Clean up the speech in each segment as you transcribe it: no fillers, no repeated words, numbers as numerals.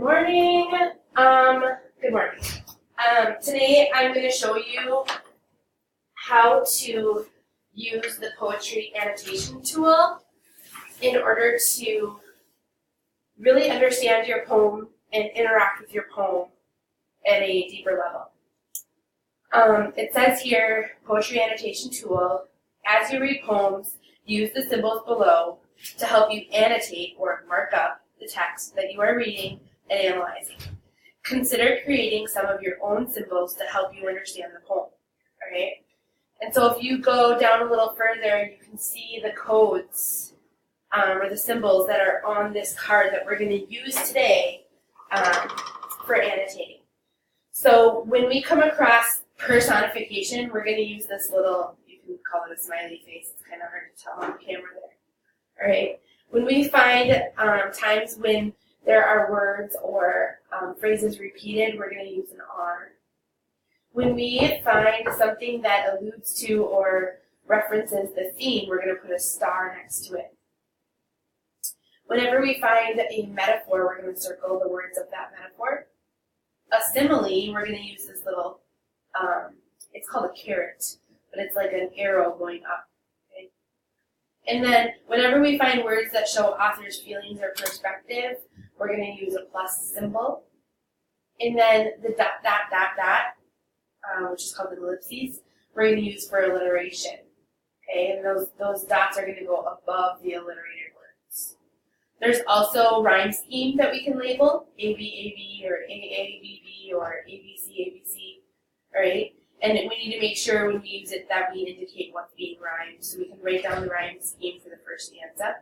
morning. Good morning. Today I'm going to show you how to use the poetry annotation tool in order to really understand your poem and interact with your poem at a deeper level. It says here, poetry annotation tool. As you read poems, use the symbols below to help you annotate or mark up the text that you are reading and analyzing. Consider creating some of your own symbols to help you understand the poem. Alright? And so if you go down a little further, you can see the codes or the symbols that are on this card that we're going to use today for annotating. So when we come across personification, we're going to use this little, you can call it a smiley face, it's kind of hard to tell on camera there. Alright? When we find times when there are words or phrases repeated, we're going to use an R. When we find something that alludes to or references the theme, we're going to put a star next to it. Whenever we find a metaphor, we're going to circle the words of that metaphor. A simile, we're going to use this little, it's called a caret, but it's like an arrow going up. Okay? And then whenever we find words that show author's feelings or perspective, we're going to use a plus symbol. And then the dot, which is called the ellipses, we're going to use for alliteration. Okay, and those dots are going to go above the alliterated words. There's also rhyme scheme that we can label, ABAB or AABB or ABC. All right, and we need to make sure when we use it that we indicate what's being rhymed, so we can write down the rhyme scheme for the first stanza.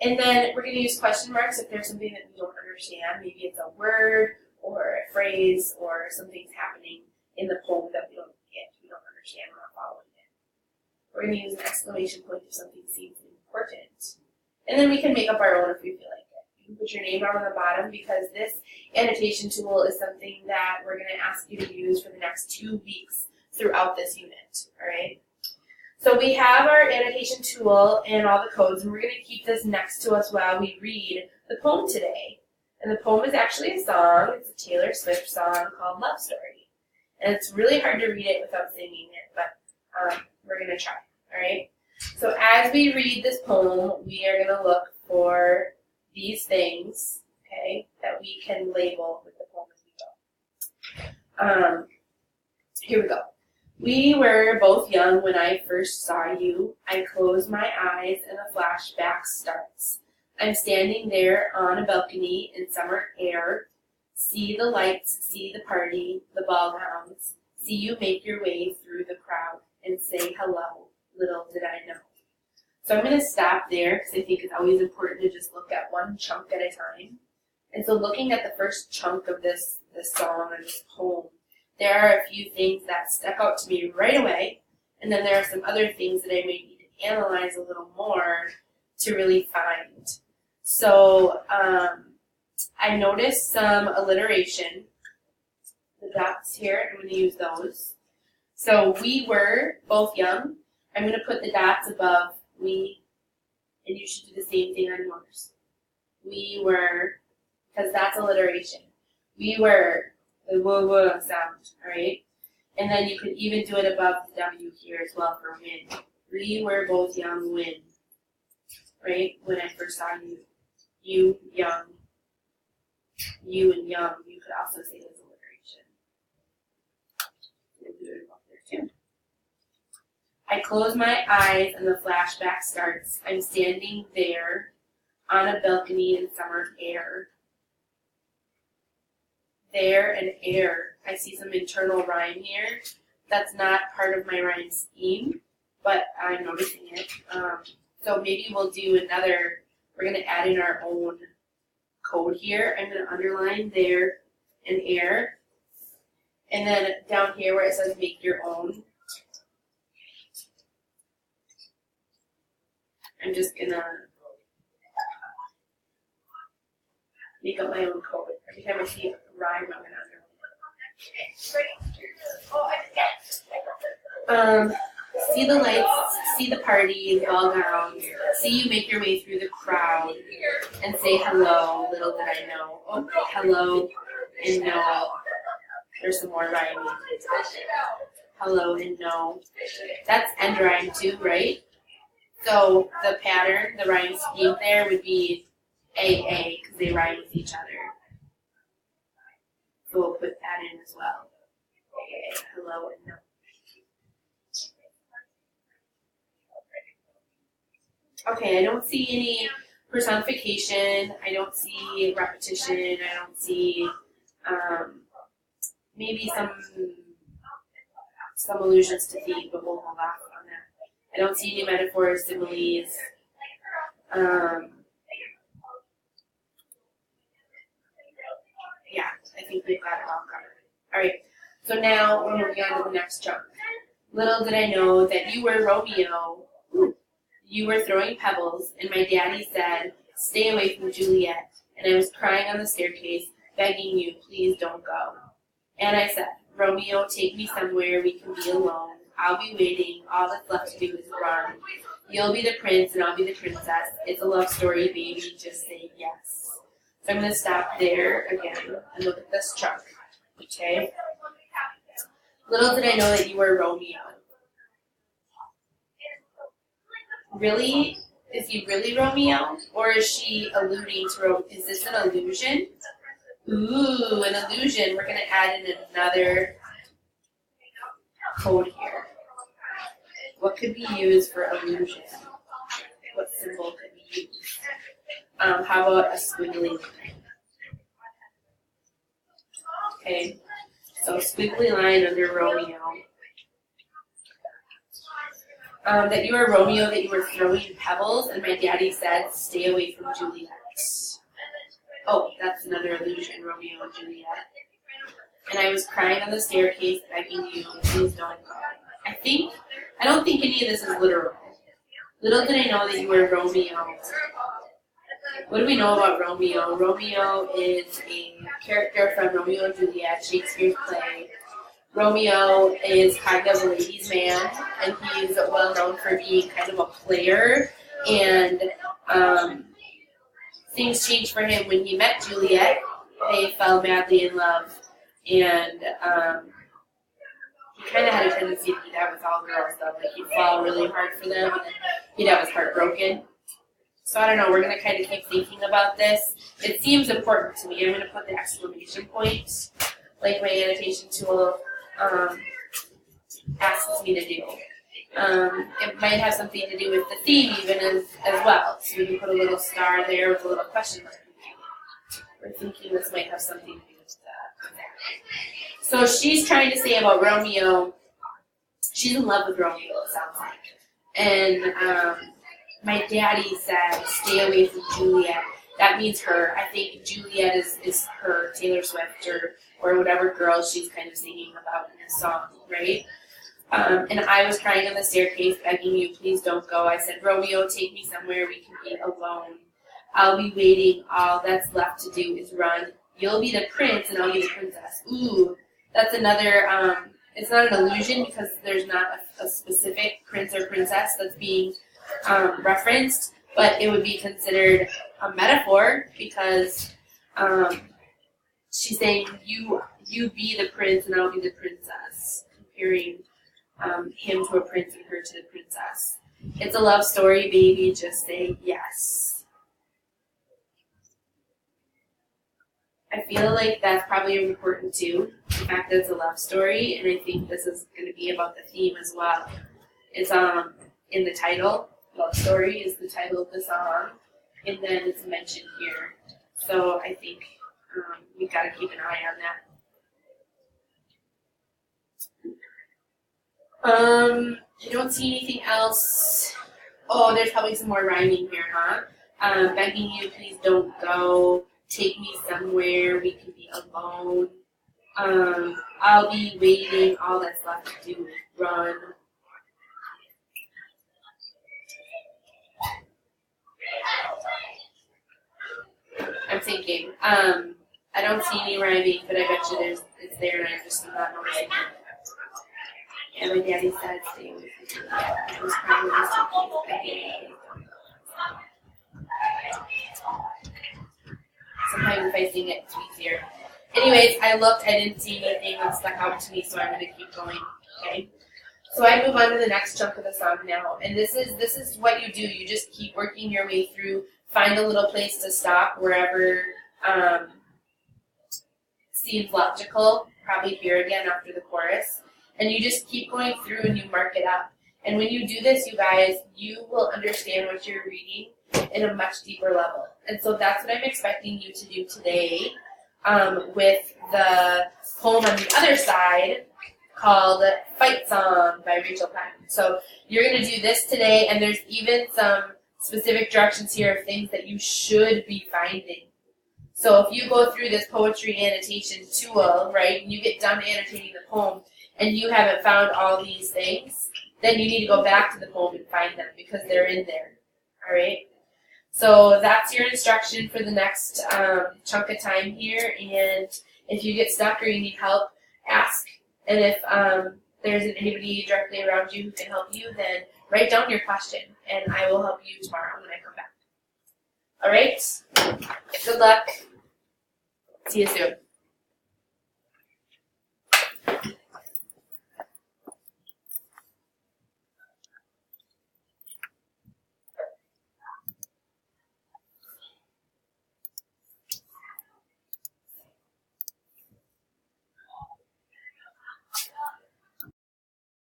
And then we're going to use question marks if there's something that we don't understand. Maybe it's a word or a phrase or something's happening in the poem that we don't get, we don't understand, we're not following it. We're going to use an exclamation point if something seems important. And then we can make up our own if we feel like it. You can put your name down on the bottom because this annotation tool is something that we're going to ask you to use for the next 2 weeks throughout this unit. All right. So we have our annotation tool and all the codes, and we're going to keep this next to us while we read the poem today. And the poem is actually a song. It's a Taylor Swift song called Love Story. And it's really hard to read it without singing it, but we're going to try. All right. So as we read this poem, we are going to look for these things, okay, that we can label with the poem as we go. Here we go. We were both young when I first saw you. I close my eyes and the flashback starts. I'm standing there on a balcony in summer air. See the lights, see the party, the ball gowns. See you make your way through the crowd and say hello. Little did I know. So I'm going to stop there because I think it's always important to just look at one chunk at a time. And so looking at the first chunk of this song or this poem, there are a few things that stuck out to me right away, and then there are some other things that I may need to analyze a little more to really find. So I noticed some alliteration. The dots here, I'm going to use those. So we were both young. I'm going to put the dots above we, and you should do the same thing on yours. We were, because that's alliteration. We were, the w sound, all right? And then you could even do it above the W here as well for when. We were both young when, right? When I first saw you. You, young. You and young. You could also say this alliteration. We'll do it above there too. I close my eyes and the flashback starts. I'm standing there on a balcony in summer air. There and air. I see some internal rhyme here. That's not part of my rhyme scheme, but I'm noticing it. So maybe we'll do another, we're going to add in our own code here. I'm going to underline there and air. And then down here where it says make your own, I'm just going to make up my own code. Every time I see a rhyme, I'm going to underline it. See the lights, see the party, the ball gowns, see you make your way through the crowd and say hello, little did I know. Oh, hello and no. There's some more rhyming. Hello and no. That's end rhyme too, right? So the pattern, the rhyme scheme there would be AA because they rhyme with each other. So we'll put that in as well. AA, hello and no. Okay, I don't see any personification. I don't see repetition. I don't see maybe some allusions to theme, but we'll hold off on that. I don't see any metaphors, similes. Yeah, I think we've got it all covered. All right, so now we're moving on to the next chunk. Little did I know that you were Romeo. You were throwing pebbles, and my daddy said, stay away from Juliet. And I was crying on the staircase, begging you, please don't go. And I said, Romeo, take me somewhere we can be alone. I'll be waiting. All that's left to do is run. You'll be the prince, and I'll be the princess. It's a love story, baby. Just say yes. So I'm going to stop there again and look at this chunk. Okay? Little did I know that you were Romeo. Really? Is he really Romeo? Or is she alluding to Romeo? Is this an illusion? Ooh, an illusion. We're going to add in another code here. What could be used for illusion? What symbol could be used? How about a squiggly line? Okay, so squiggly line under Romeo. That you were Romeo, that you were throwing pebbles, and my daddy said, stay away from Juliet. Oh, that's another illusion, Romeo and Juliet. And I was crying on the staircase, begging you, please don't go. I don't think any of this is literal. Little did I know that you were Romeo. What do we know about Romeo? Romeo is a character from Romeo and Juliet, Shakespeare's play. Romeo is kind of a ladies' man, and he's well known for being kind of a player. And things changed for him when he met Juliet. They fell madly in love, and he kind of had a tendency to do that with all girls, though. Like he'd fall really hard for them, and then he'd have his heart broken. So I don't know. We're gonna kind of keep thinking about this. It seems important to me. I'm gonna put the exclamation point, like my annotation tool asks me to do. It might have something to do with the theme even as well. So we can put a little star there with a little question mark. We're thinking this might have something to do with that. So she's trying to say about Romeo, she's in love with Romeo, it sounds like. And my daddy said, stay away from Juliet. That means her. I think Juliet is her, Taylor Swift, or whatever girl she's kind of singing about in this song, right? And I was crying on the staircase, begging you, please don't go. I said, Romeo, take me somewhere we can be alone. I'll be waiting. All that's left to do is run. You'll be the prince, and I'll be the princess. Ooh, that's another, it's not an illusion because there's not a specific prince or princess that's being referenced, but it would be considered a metaphor because she's saying, you be the prince, and I'll be the princess, comparing him to a prince and her to the princess. It's a love story, baby. Just say yes. I feel like that's probably important too, the fact that it's a love story, and I think this is going to be about the theme as well. It's in the title. Love story is the title of the song, and then it's mentioned here. So I think we've got to keep an eye on that. I don't see anything else. Oh, there's probably some more rhyming here, huh? Begging you, please don't go. Take me somewhere we can be alone. I'll be waiting. All that's left to do is run. I'm thinking. I don't see any rhyming, but I bet you it's there, and I'm just not noticing it. And my daddy said, stay away from me. I was crying recently. Sometimes if I sing it, it's easier. Anyways, I looked, I didn't see anything that stuck out to me, so I'm going to keep going, okay? So I move on to the next chunk of the song now, and this is what you do. You just keep working your way through, find a little place to stop wherever seems logical, probably here again after the chorus, and you just keep going through and you mark it up. And when you do this, you guys, you will understand what you're reading in a much deeper level. And so that's what I'm expecting you to do today with the poem on the other side called Fight Song by Rachel Patton. So you're going to do this today, and there's even some specific directions here of things that you should be finding. So if you go through this poetry annotation tool, right, and you get done annotating the poem, and you haven't found all these things, then you need to go back to the poem and find them because they're in there, all right? So that's your instruction for the next chunk of time here, and if you get stuck or you need help, ask. And if there isn't anybody directly around you who can help you, then write down your question, and I will help you tomorrow when I come back. All right? Good luck. See you soon.